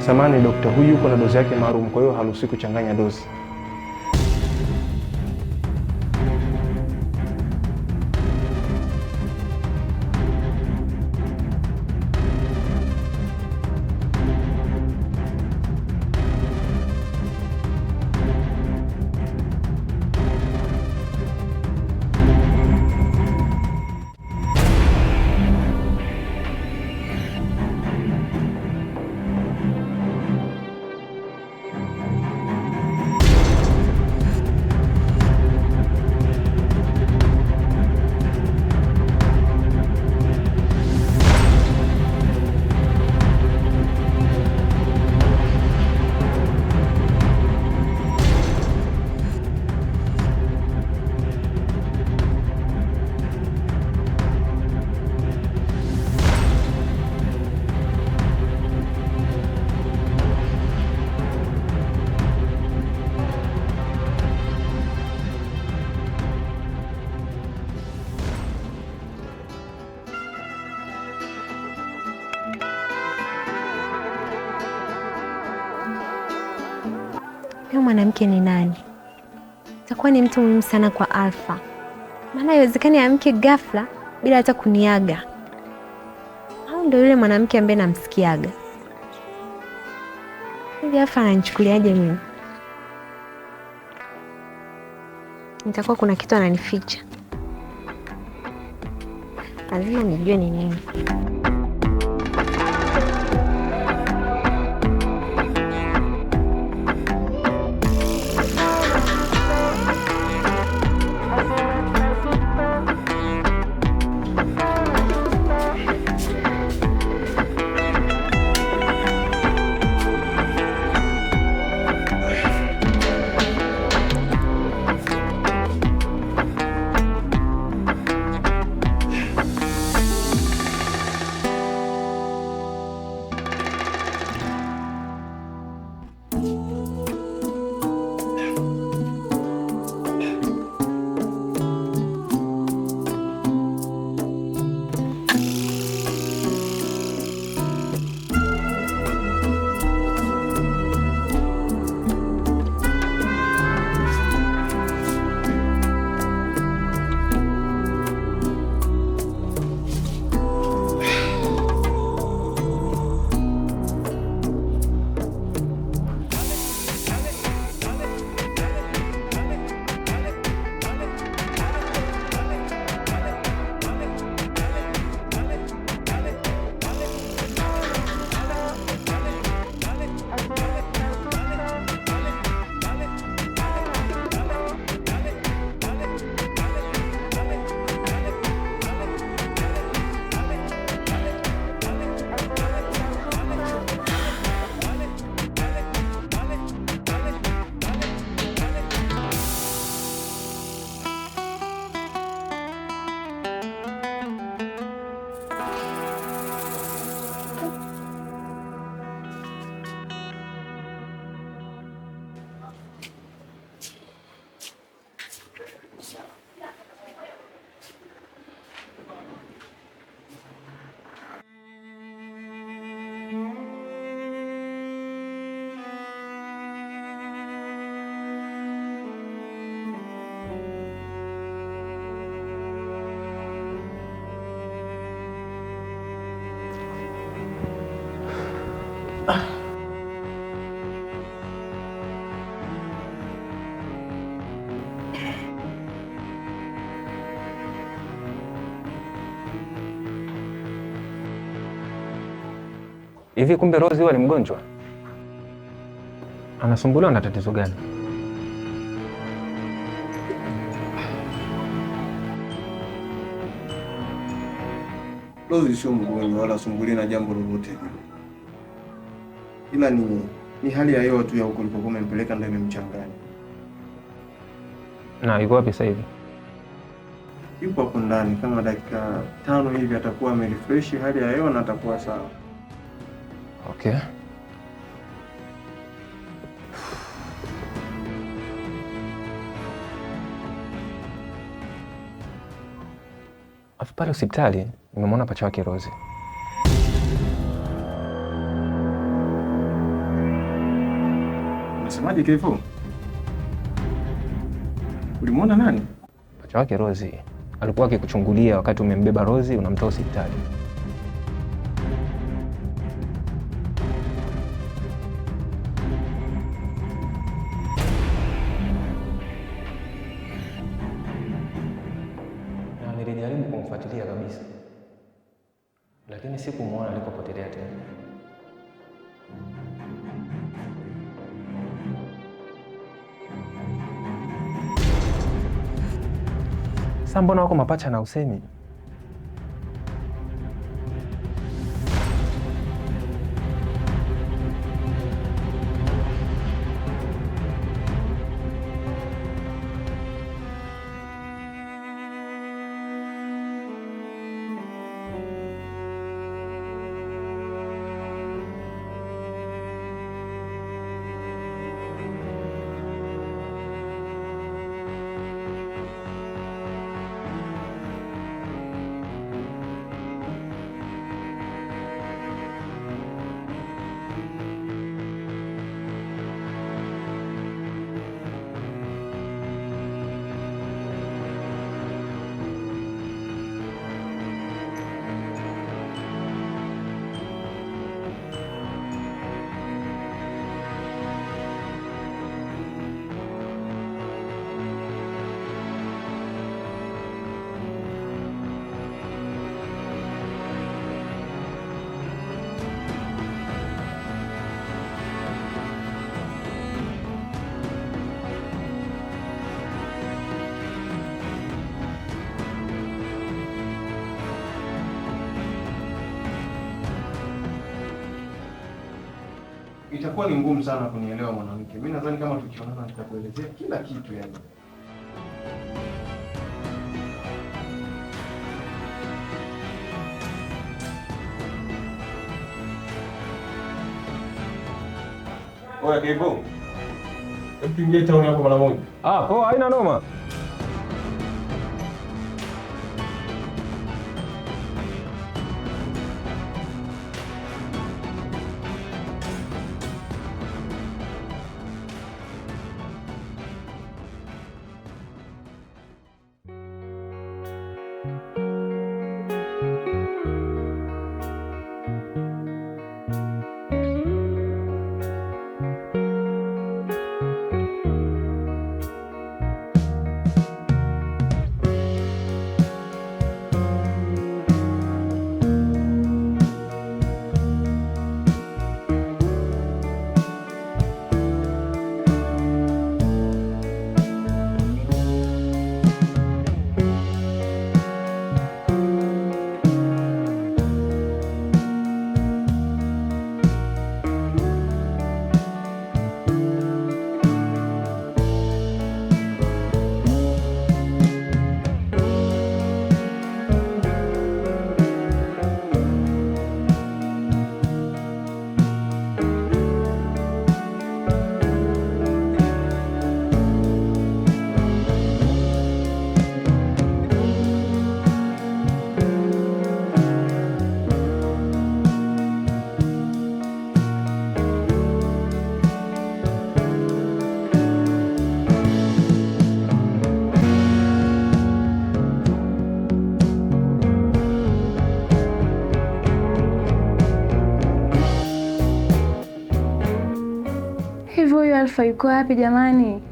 Samani dokta, huyu yuko na dozi yake maalum, kwa hiyo haruhusi kuchanganya dozi. Huyo mwanamke ni nani? Itakuwa ni mtu muhimu sana kwa Alfa, maana haiwezekani amke ghafla bila hata kuniaga. Au ndio yule mwanamke ambaye namsikiaga? Hivi Alfa ananichukuliaje mimi? Itakuwa kuna kitu ananificha, lazima nijue ni nini. Hivi kumbe Rose huwa ni mgonjwa? Anasumbuliwa na tatizo gani? Rose sio mgonjwa wala sumbuliwa na jambo lolote. Ila ni hali ya hewa tu ya huko ulipokuwa umempeleka ndani mchangani. Na yuko wapi sasa hivi? Yupo hapo ndani, kama dakika 5 hivi atakuwa amerefresh hali ya hewa na atakuwa sawa. Okay. Afu pale hospitali nimemwona pacha wake Rose. Unasemaje Kevo? Ulimwona nani? Pacha wake Rozi. Alikuwa akikuchungulia wakati umembeba Rozi unamtoa hospitali. Na nilijaribu kumfuatilia kabisa, lakini sikumwona alikopotelea tena. Sasa mbona wako mapacha na usemi? Itakuwa ni ngumu sana kunielewa mwanamke. Mimi nadhani kama tukionana nitakuelezea kila kitu yani. Oya Kevo. Hebu ingia town hapo mara moja. Poa, haina noma. Hivyo huyu Alfa yuko wapi jamani?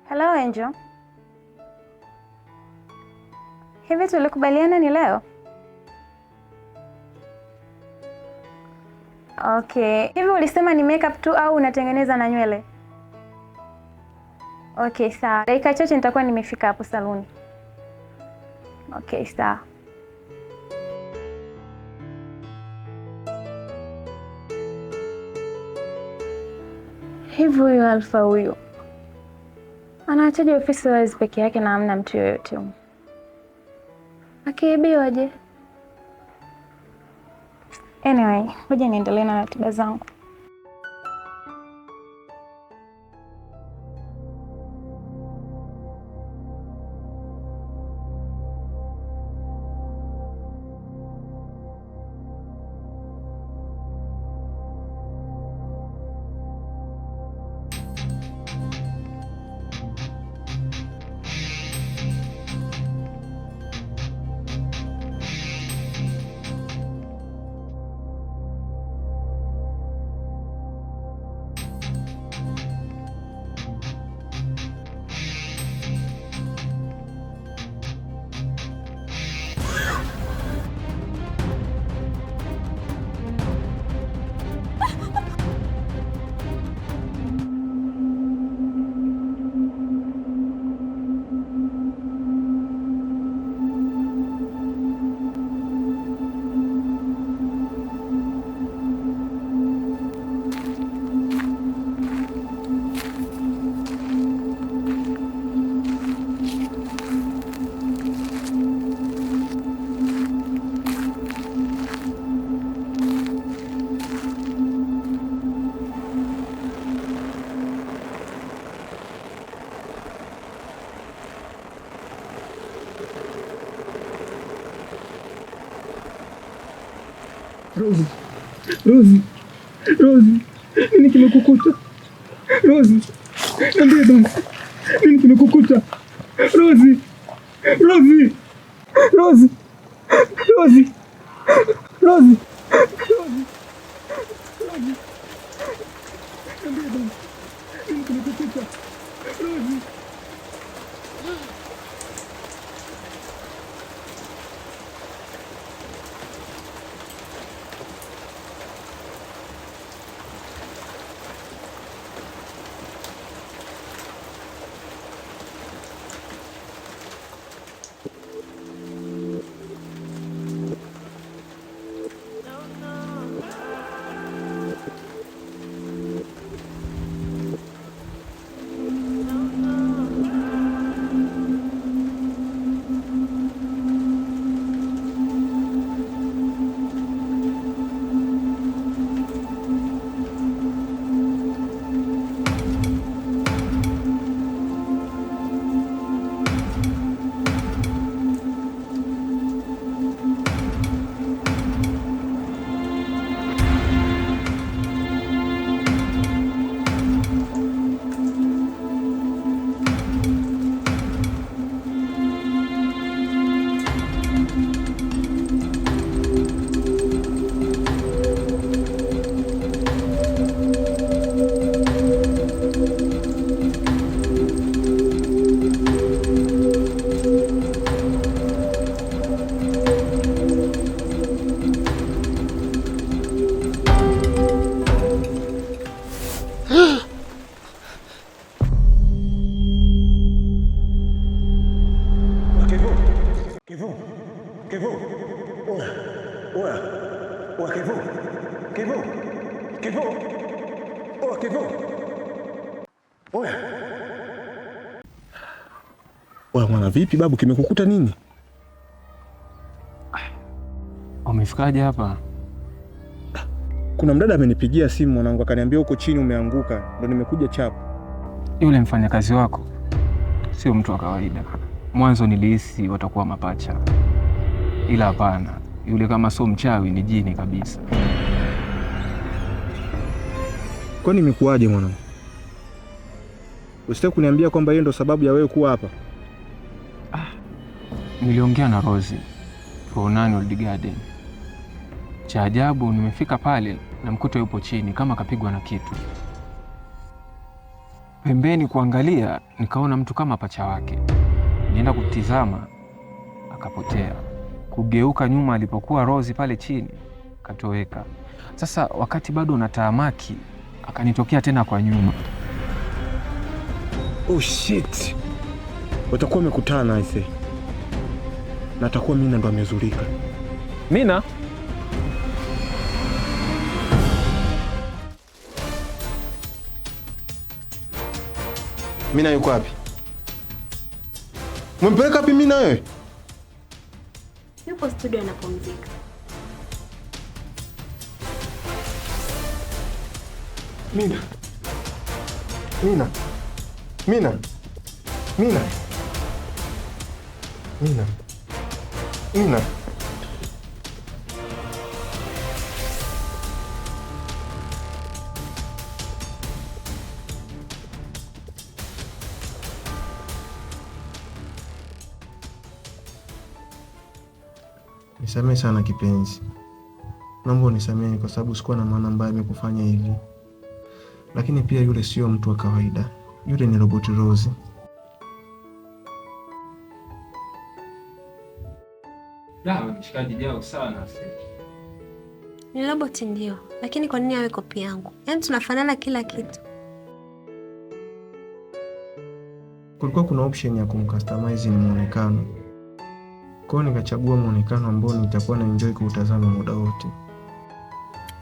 Hello Angel. Hivi tulikubaliana ni leo? Okay. Hivi ulisema ni makeup tu au unatengeneza na nywele? Okay, sawa. Dakika chache nitakuwa nimefika hapo saluni. Okay, sawa. Hivi huyo Alfa huyo anaachaje ofisi wazi peke yake na hamna mtu yoyote huko? Akiibiwa je? Anyway, ngoja niendelee na ratiba zangu. Rozi, nini kimekukuta? Rozi, niambie basi, nini kimekukuta? Rozi. Oya mwana, vipi babu, kimekukuta nini? Umefikaje hapa? Kuna mdada amenipigia simu mwanangu, akaniambia huko chini umeanguka, ndo nimekuja chapu. Yule mfanyakazi wako sio mtu wa kawaida. Mwanzo nilihisi watakuwa mapacha, ila hapana, yule kama sio mchawi ni jini kabisa. Kwani imekuwaje mwanangu? Usitaki kuniambia kwamba hiyo ndo sababu ya wewe kuwa hapa? Niliongea na Rozi Fornani Old Garden. Cha ajabu, nimefika pale na mkuta yupo chini kama kapigwa na kitu. Pembeni kuangalia, nikaona mtu kama pacha wake. Nienda kutizama, akapotea. Kugeuka nyuma alipokuwa Rozi pale chini, katoweka. Sasa wakati bado natahamaki, akanitokea tena kwa nyuma. Oh shit. Watakuwa wamekutana aise. Na atakuwa Mina ndo amezulika. Mina? Mina yuko wapi? Umempeleka wapi Mina wewe? Yupo studio anapumzika. Mina. Mina. Mina. Mina. Mina. Mina. Nisamehe sana kipenzi. Naomba unisamehe kwa sababu sikuwa na maana mbaya nimekufanya hivi. Lakini pia yule sio mtu wa kawaida. Yule ni Robot Rose. Mshikaji jao sana. Ni robot ndio, lakini kwa nini awe kopi yangu? Yaani tunafanana kila kitu. Kulikuwa kuna option ya kumcustomize ni muonekano. Kwa hiyo nikachagua muonekano ambao nitakuwa na enjoy kuutazama muda wote.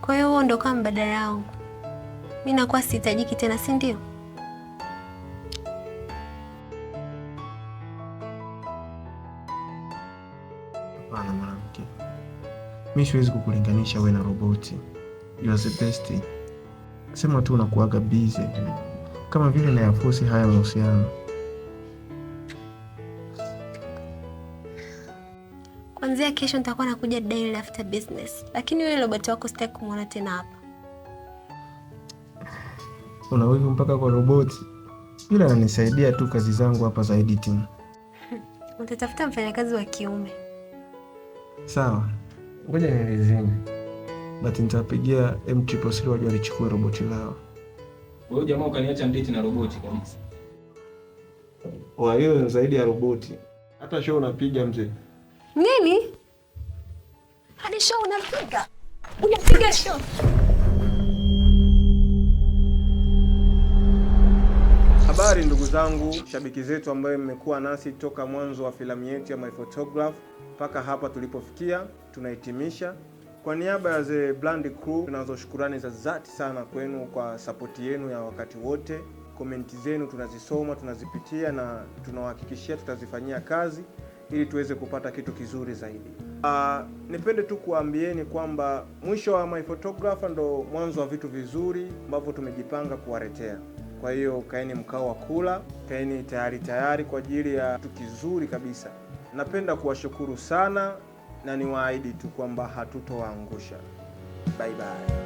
Kwa hiyo huo ndo kama mbadala wangu. Mimi nakuwa sihitajiki tena, si ndio? Hapana mwanamke. Mimi siwezi kukulinganisha wewe na roboti. You are the best. Sema tu unakuaga busy. Kama vile na yafosi haya mahusiano. Kuanzia kesho nitakuwa nakuja daily after business. Lakini wewe robot wako sitaki kumuona tena hapa. Unaweza mpaka kwa roboti. Yule ananisaidia tu kazi zangu hapa za editing. Utatafuta mfanyakazi wa kiume. Sawa. Ngoja nielezeni. But nitapigia M3 waje walichukue roboti lao. Wewe jamaa ukaniacha ndeti na roboti kabisa. Hiyo zaidi ya roboti. Hata show unapiga mzee. Nini? Hadi show unapiga? Unapiga show? Habari ndugu zangu, shabiki zetu ambaye mmekuwa nasi toka mwanzo wa filamu yetu ya My Photograph mpaka hapa tulipofikia, tunahitimisha. Kwa niaba ya The Brand Crew, tunazo shukrani za dhati sana kwenu kwa support yenu ya wakati wote. Komenti zenu tunazisoma, tunazipitia na tunawahakikishia tutazifanyia kazi ili tuweze kupata kitu kizuri zaidi. Nipende tu kuambieni kwamba mwisho wa My Photograph ndo mwanzo wa vitu vizuri ambavyo tumejipanga kuwaletea. Kwa hiyo kaeni mkao wa kula, kaeni tayari kwa ajili ya kitu kizuri kabisa. Napenda kuwashukuru sana na niwaahidi tu kwamba hatutowaangusha. Bye bye.